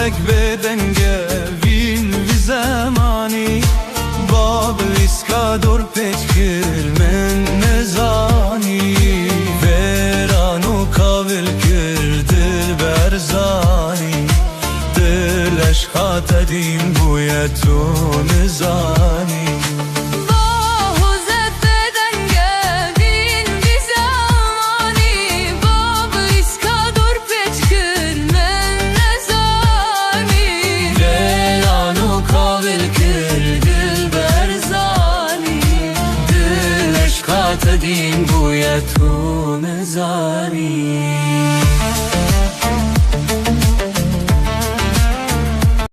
tek bedenge vin vi zemani Bab iskador peçkir men nezani Veranu kavil kirdir berzani Dil eşkat edeyim bu yetun zani تدين بو يتون زاني